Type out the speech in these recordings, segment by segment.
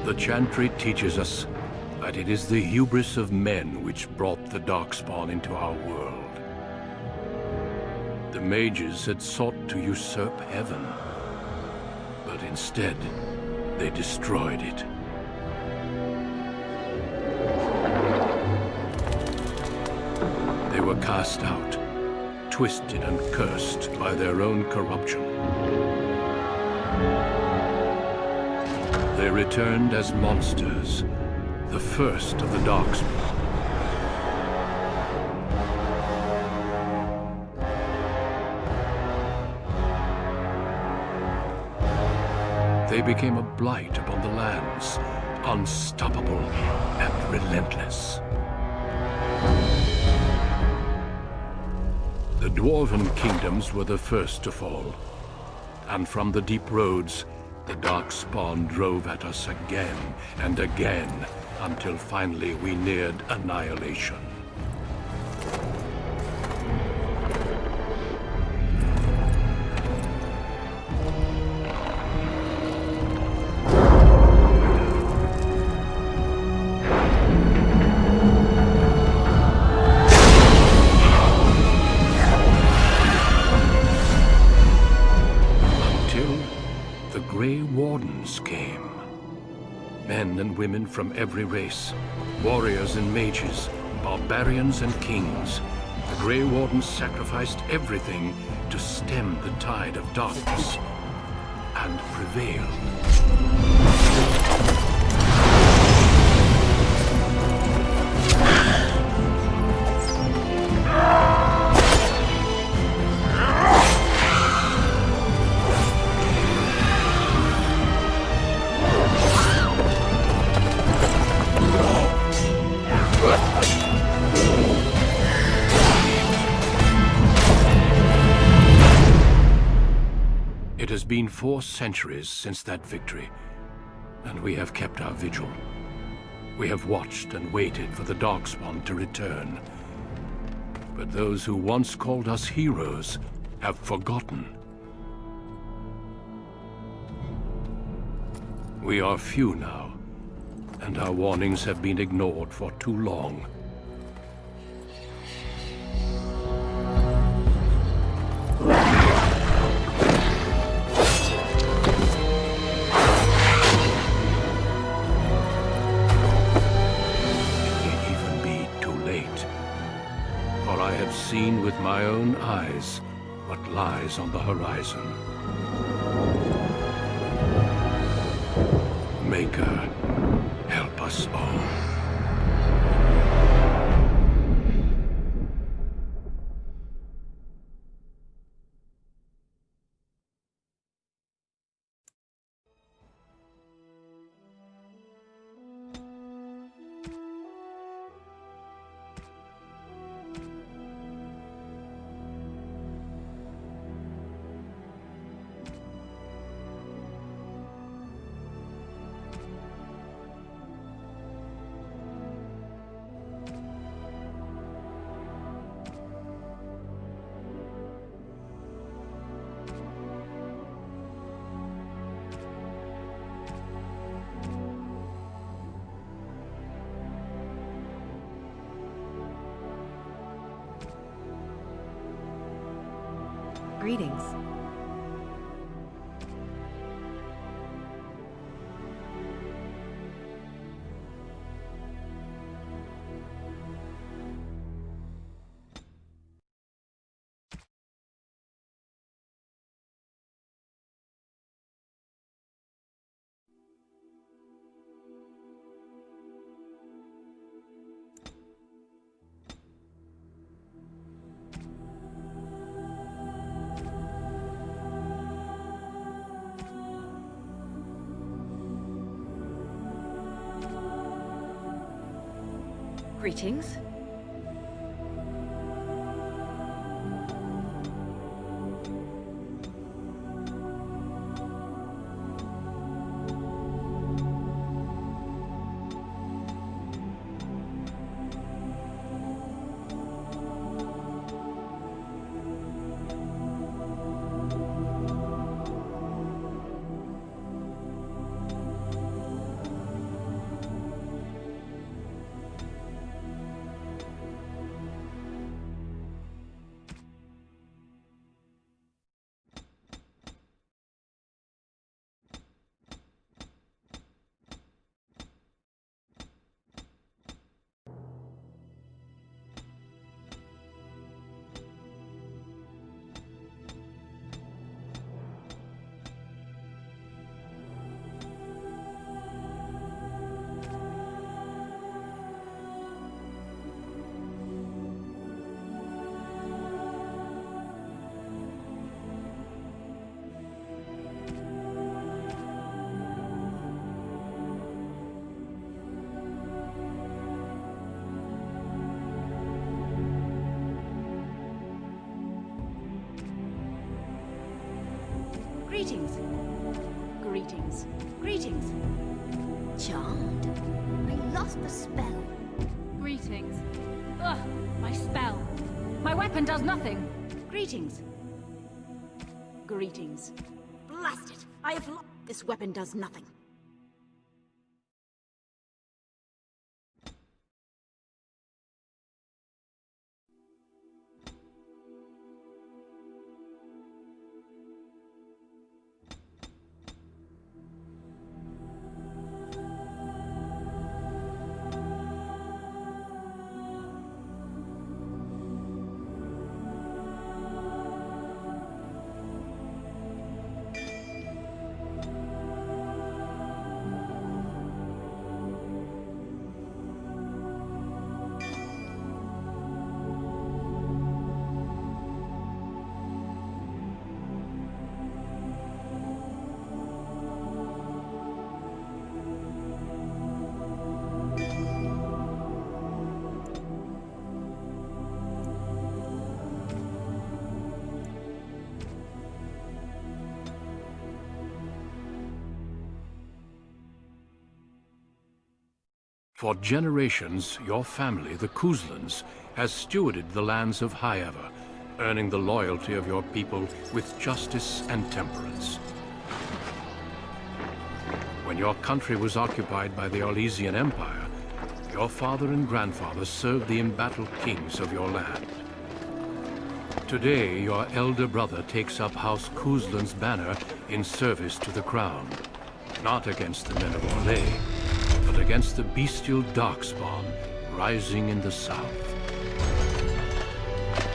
The Chantry teaches us that it is the hubris of men which brought the Darkspawn into our world. The mages had sought to usurp heaven, but instead, they destroyed it. They were cast out, twisted and cursed by their own corruption. They returned as monsters, the first of the Darkspawn. They became a blight upon the lands, unstoppable and relentless. The Dwarven kingdoms were the first to fall, and from the deep roads, the Darkspawn drove at us again and again, until finally we neared annihilation. Came. Men and women from every race, warriors and mages, barbarians and kings. The Grey Wardens sacrificed everything to stem the tide of darkness, and prevailed. It has been 4 centuries since that victory, and we have kept our vigil. We have watched and waited for the Darkspawn to return. But those who once called us heroes have forgotten. We are few now, and our warnings have been ignored for too long. Seen with my own eyes what lies on the horizon. Maker, help us all. Greetings. Greetings. Greetings. Greetings. Charmed. I lost the spell. Greetings. Ugh, my spell. My weapon does nothing. Greetings. Greetings. Blast it! I have lost. This weapon does nothing. For generations, your family, the Kuzlans, has stewarded the lands of Highever, earning the loyalty of your people with justice and temperance. When your country was occupied by the Orlesian Empire, your father and grandfather served the embattled kings of your land. Today, your elder brother takes up House Kuzlan's banner in service to the crown, not against the men of Orlais, but against the bestial Darkspawn rising in the south.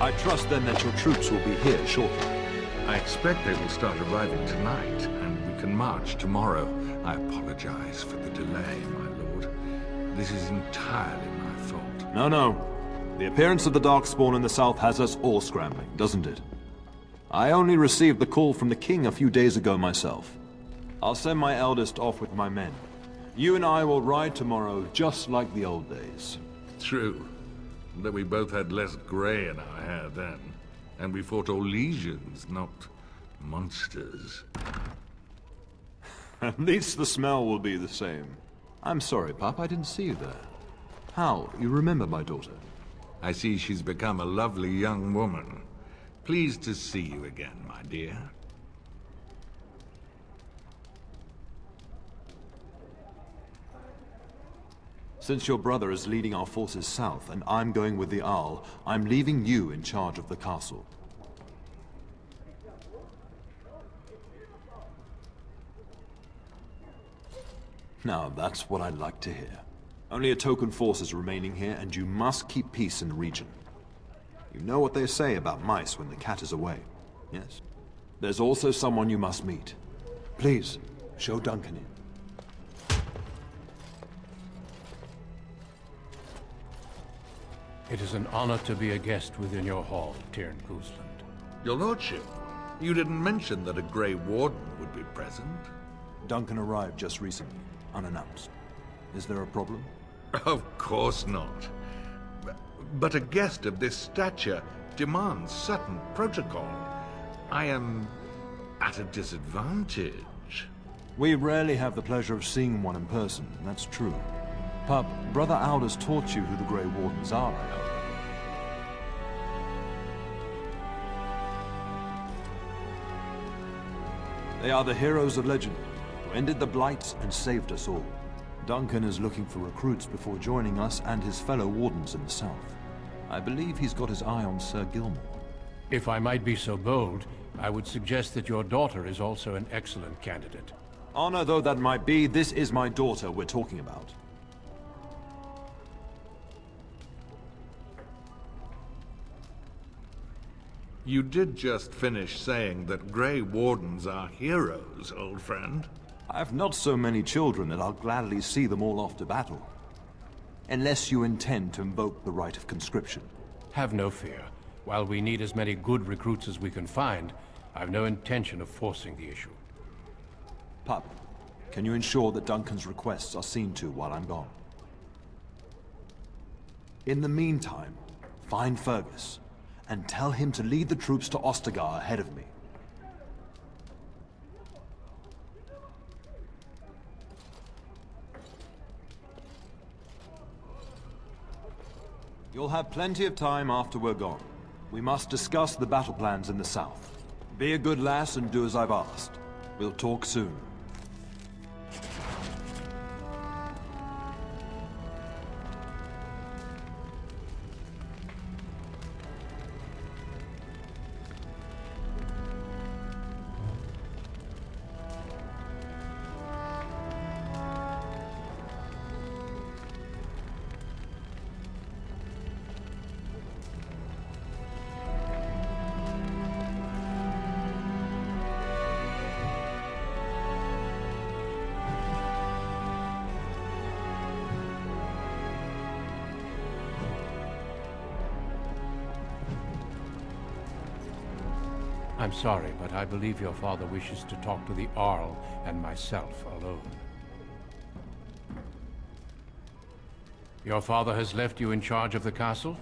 I trust then that your troops will be here shortly. I expect they will start arriving tonight, and we can march tomorrow. I apologize for the delay, my lord. This is entirely my fault. No. The appearance of the Darkspawn in the south has us all scrambling, doesn't it? I only received the call from the king a few days ago myself. I'll send my eldest off with my men. You and I will ride tomorrow just like the old days. True. That we both had less grey in our hair then. And we fought Orlesians, not monsters. At least the smell will be the same. I'm sorry, Pop, I didn't see you there. How? You remember my daughter? I see she's become a lovely young woman. Pleased to see you again, my dear. Since your brother is leading our forces south, and I'm going with the Owl, I'm leaving you in charge of the castle. Now, that's what I'd like to hear. Only a token force is remaining here, and you must keep peace in the region. You know what they say about mice when the cat is away, yes? There's also someone you must meet. Please, show Duncan in. It is an honor to be a guest within your hall, Teyrn Kuzland. Your lordship, you didn't mention that a Grey Warden would be present. Duncan arrived just recently, unannounced. Is there a problem? Of course not. But a guest of this stature demands certain protocol. I am at a disadvantage. We rarely have the pleasure of seeing one in person, that's true. Pup, Brother Aldous taught you who the Grey Wardens are, I hope. They are the heroes of legend, who ended the Blight and saved us all. Duncan is looking for recruits before joining us and his fellow Wardens in the south. I believe he's got his eye on Sir Gilmore. If I might be so bold, I would suggest that your daughter is also an excellent candidate. Honor though that might be, this is my daughter we're talking about. You did just finish saying that Grey Wardens are heroes, old friend. I've not so many children that I'll gladly see them all off to battle. Unless you intend to invoke the right of conscription. Have no fear. While we need as many good recruits as we can find, I've no intention of forcing the issue. Pup, can you ensure that Duncan's requests are seen to while I'm gone? In the meantime, find Fergus, and tell him to lead the troops to Ostagar ahead of me. You'll have plenty of time after we're gone. We must discuss the battle plans in the south. Be a good lass and do as I've asked. We'll talk soon. I'm sorry, but I believe your father wishes to talk to the Arl and myself alone. Your father has left you in charge of the castle?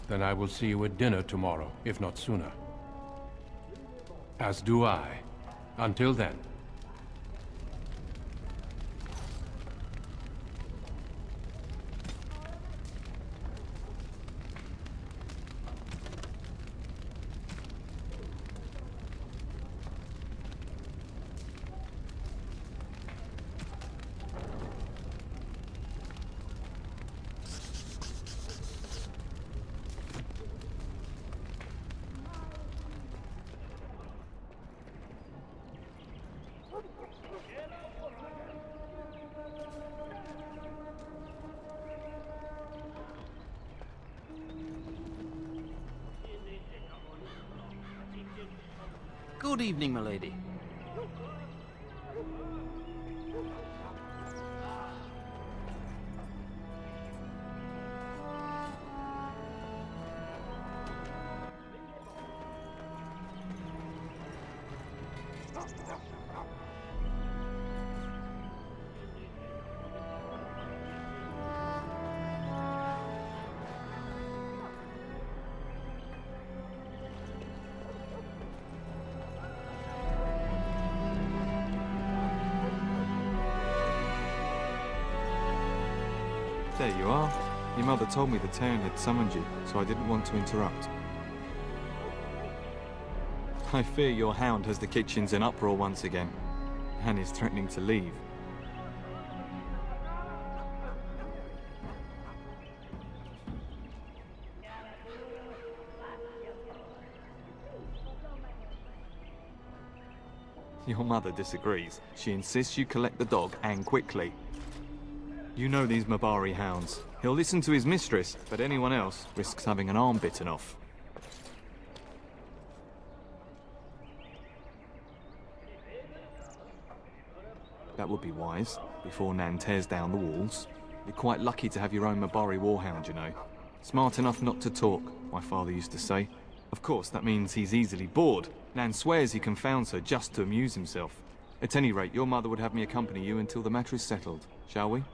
Then I will see you at dinner tomorrow, if not sooner. As do I. Until then. Good evening, milady. There you are. Your mother told me the Terran had summoned you, so I didn't want to interrupt. I fear your hound has the kitchens in uproar once again, and is threatening to leave. Your mother disagrees. She insists you collect the dog, and quickly. You know these Mabari hounds. He'll listen to his mistress, but anyone else risks having an arm bitten off. That would be wise, before Nan tears down the walls. You're quite lucky to have your own Mabari warhound, you know. Smart enough not to talk, my father used to say. Of course, that means he's easily bored. Nan swears he confounds her just to amuse himself. At any rate, your mother would have me accompany you until the matter is settled, shall we?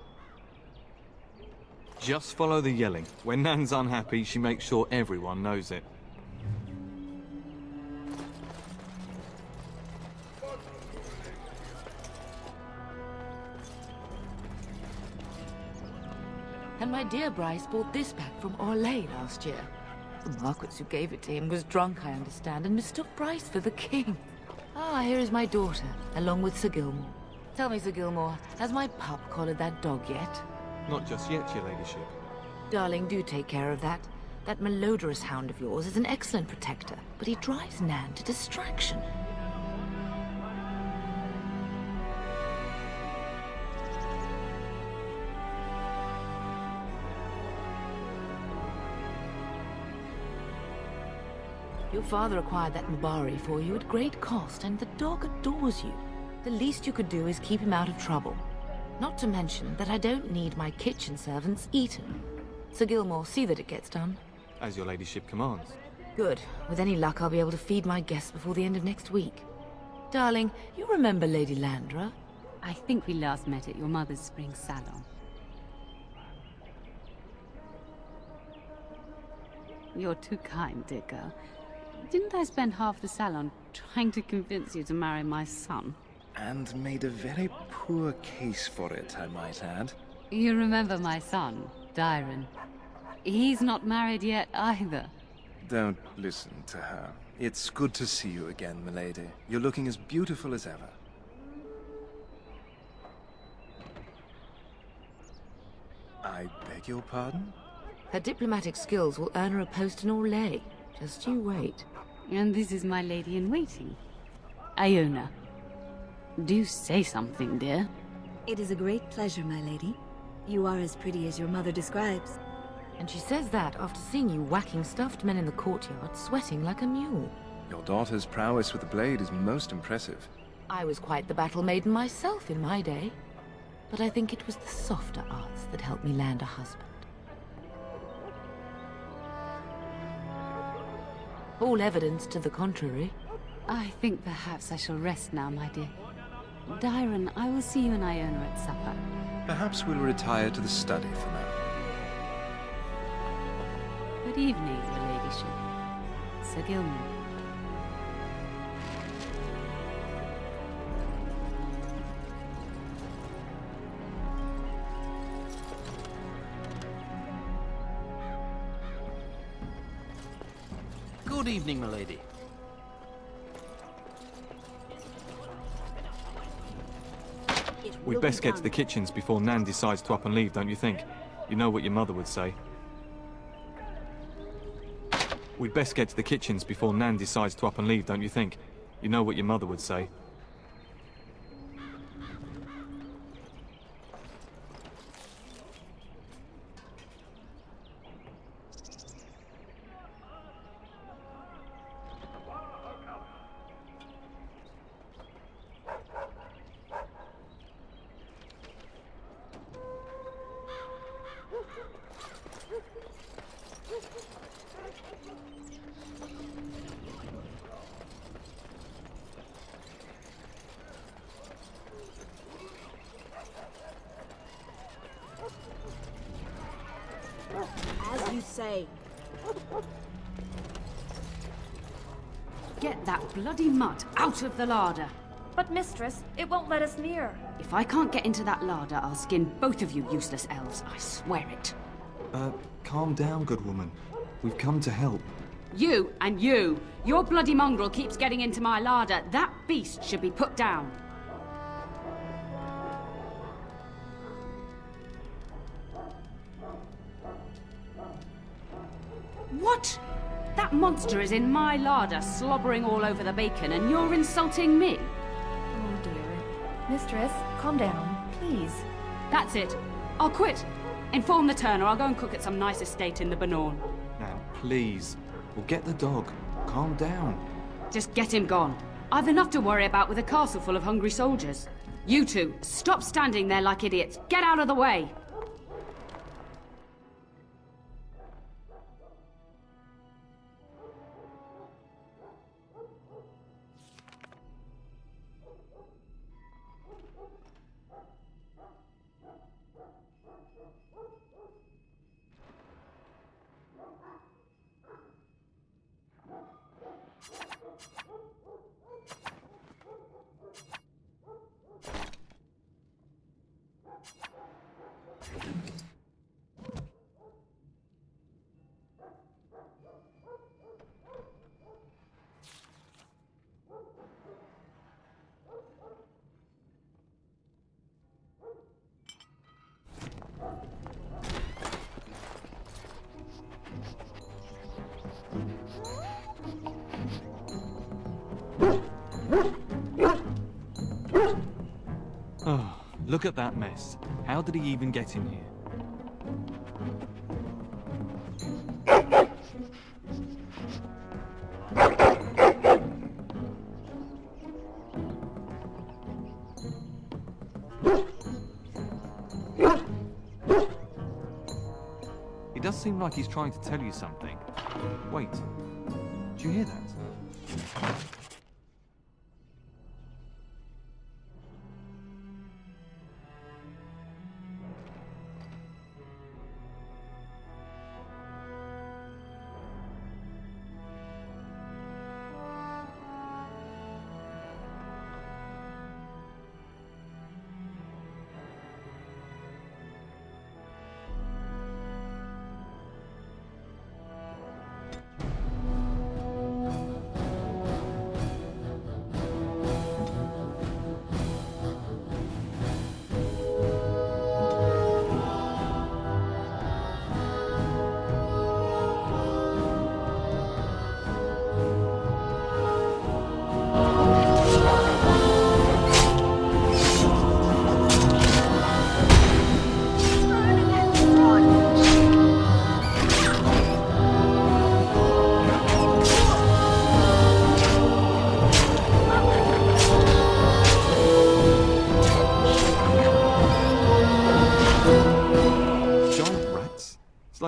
Just follow the yelling. When Nan's unhappy, she makes sure everyone knows it. And my dear Bryce bought this back from Orlais last year. The Marquis who gave it to him was drunk, I understand, and mistook Bryce for the king. Ah, here is my daughter, along with Sir Gilmore. Tell me, Sir Gilmore, has my pup collared that dog yet? Not just yet, your ladyship. Darling, do take care of that. That malodorous hound of yours is an excellent protector, but he drives Nan to distraction. Your father acquired that Mabari for you at great cost, and the dog adores you. The least you could do is keep him out of trouble. Not to mention that I don't need my kitchen servants eaten. Sir Gilmore, see that it gets done. As your ladyship commands. Good. With any luck, I'll be able to feed my guests before the end of next week. Darling, you remember Lady Landra? I think we last met at your mother's spring salon. You're too kind, dear girl. Didn't I spend half the salon trying to convince you to marry my son? And made a very poor case for it, I might add. You remember my son, Dyron. He's not married yet either. Don't listen to her. It's good to see you again, milady. You're looking as beautiful as ever. I beg your pardon? Her diplomatic skills will earn her a post in Orlais. Just you wait. And this is my lady-in-waiting, Iona. Do say something, dear. It is a great pleasure, my lady. You are as pretty as your mother describes. And she says that after seeing you whacking stuffed men in the courtyard, sweating like a mule. Your daughter's prowess with the blade is most impressive. I was quite the battle maiden myself in my day. But I think it was the softer arts that helped me land a husband. All evidence to the contrary. I think perhaps I shall rest now, my dear. Dyron, I will see you and Iona at supper. Perhaps we'll retire to the study for now. Good evening, your ladyship. Sir Gilman. Good evening, milady. We'd best get to the kitchens before Nan decides to up and leave, don't you think? You know what your mother would say. We'd best get to the kitchens before Nan decides to up and leave, don't you think? You know what your mother would say. As you say. Get that bloody mud out of the larder. But mistress, it won't let us near. If I can't get into that larder, I'll skin both of you useless elves, I swear it. Calm down, good woman. We've come to help. You and you! Your bloody mongrel keeps getting into my larder. That beast should be put down. What? That monster is in my larder, slobbering all over the bacon, and you're insulting me? Oh dear. Mistress, calm down, please. That's it. I'll quit. Inform the turner. I'll go and cook at some nice estate in the Banorn. Nan, please. We'll get the dog. Calm down. Just get him gone. I've enough to worry about with a castle full of hungry soldiers. You two, stop standing there like idiots. Get out of the way! Oh, look at that mess. How did he even get in here? It does seem like he's trying to tell you something. Wait, do you hear that?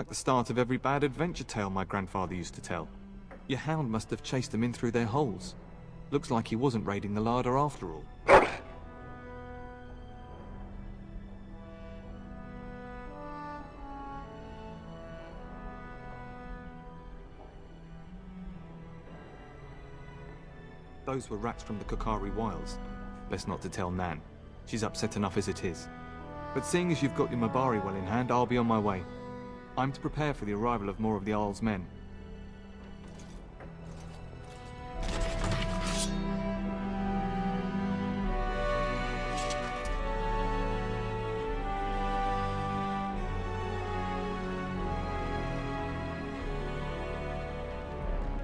like the start of every bad adventure tale my grandfather used to tell. Your hound must have chased them in through their holes. Looks like he wasn't raiding the larder after all. Those were rats from the Kokari Wilds. Best not to tell Nan. She's upset enough as it is. But seeing as you've got your Mabari well in hand, I'll be on my way. I'm to prepare for the arrival of more of the Arl's men.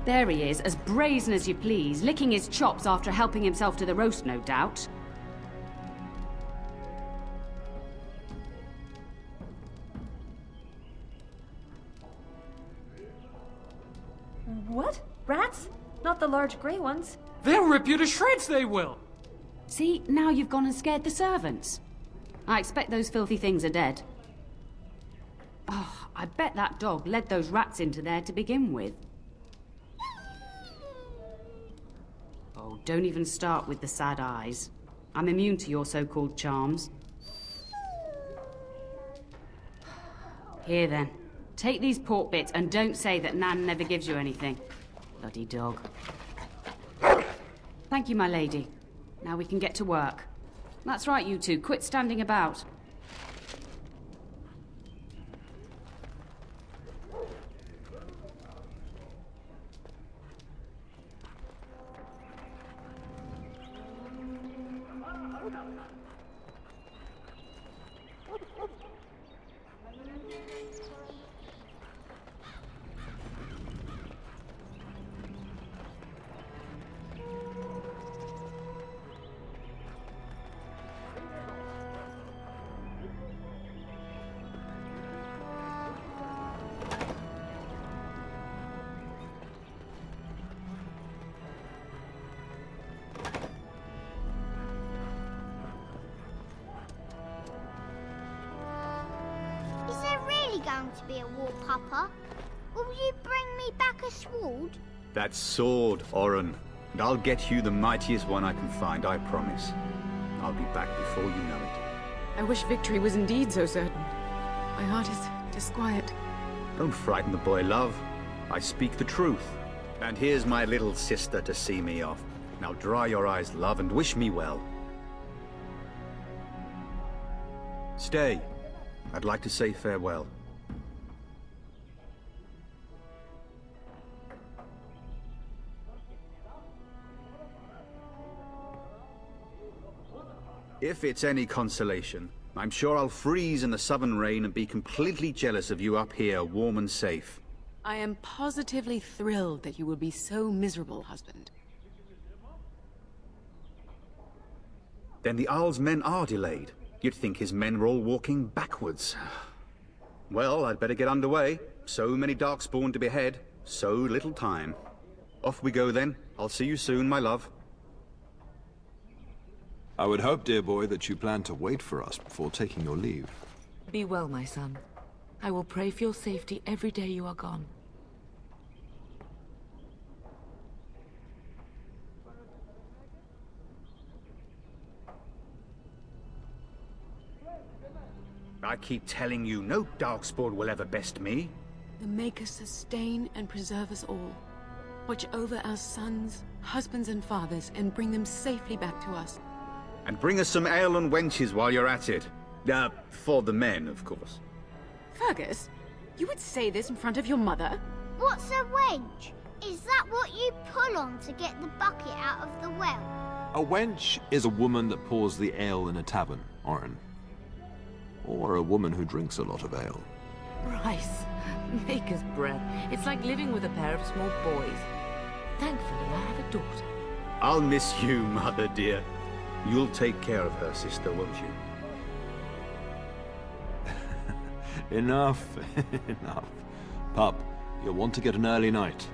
There he is, as brazen as you please, licking his chops after helping himself to the roast, no doubt. What? Rats? Not the large grey ones. They'll rip you to shreds, they will! See, now you've gone and scared the servants. I expect those filthy things are dead. Oh, I bet that dog led those rats into there to begin with. Oh, don't even start with the sad eyes. I'm immune to your so-called charms. Here then, take these pork bits and don't say that Nan never gives you anything. Bloody dog. Thank you, my lady. Now we can get to work. That's right, you two. Quit standing about. Going to be a war, Papa? Will you bring me back a sword? That sword, Oren. And I'll get you the mightiest one I can find, I promise. I'll be back before you know it. I wish victory was indeed so certain. My heart is disquiet. Don't frighten the boy, love. I speak the truth. And here's my little sister to see me off. Now dry your eyes, love, and wish me well. Stay. I'd like to say farewell. If it's any consolation, I'm sure I'll freeze in the southern rain and be completely jealous of you up here, warm and safe. I am positively thrilled that you will be so miserable, husband. Then the Arl's men are delayed. You'd think his men were all walking backwards. Well, I'd better get underway. So many Darkspawn to behead, so little time. Off we go then. I'll see you soon, my love. I would hope, dear boy, that you plan to wait for us before taking your leave. Be well, my son. I will pray for your safety every day you are gone. I keep telling you, no Darkspawn will ever best me. The Maker sustain and preserve us all. Watch over our sons, husbands and fathers, and bring them safely back to us. And bring us some ale and wenches while you're at it. For the men, of course. Fergus, you would say this in front of your mother? What's a wench? Is that what you pull on to get the bucket out of the well? A wench is a woman that pours the ale in a tavern, Oren. Or a woman who drinks a lot of ale. Bryce, Maker's breath. It's like living with a pair of small boys. Thankfully, I have a daughter. I'll miss you, mother dear. You'll take care of her, sister, won't you? Enough, enough. Pup, you'll want to get an early night.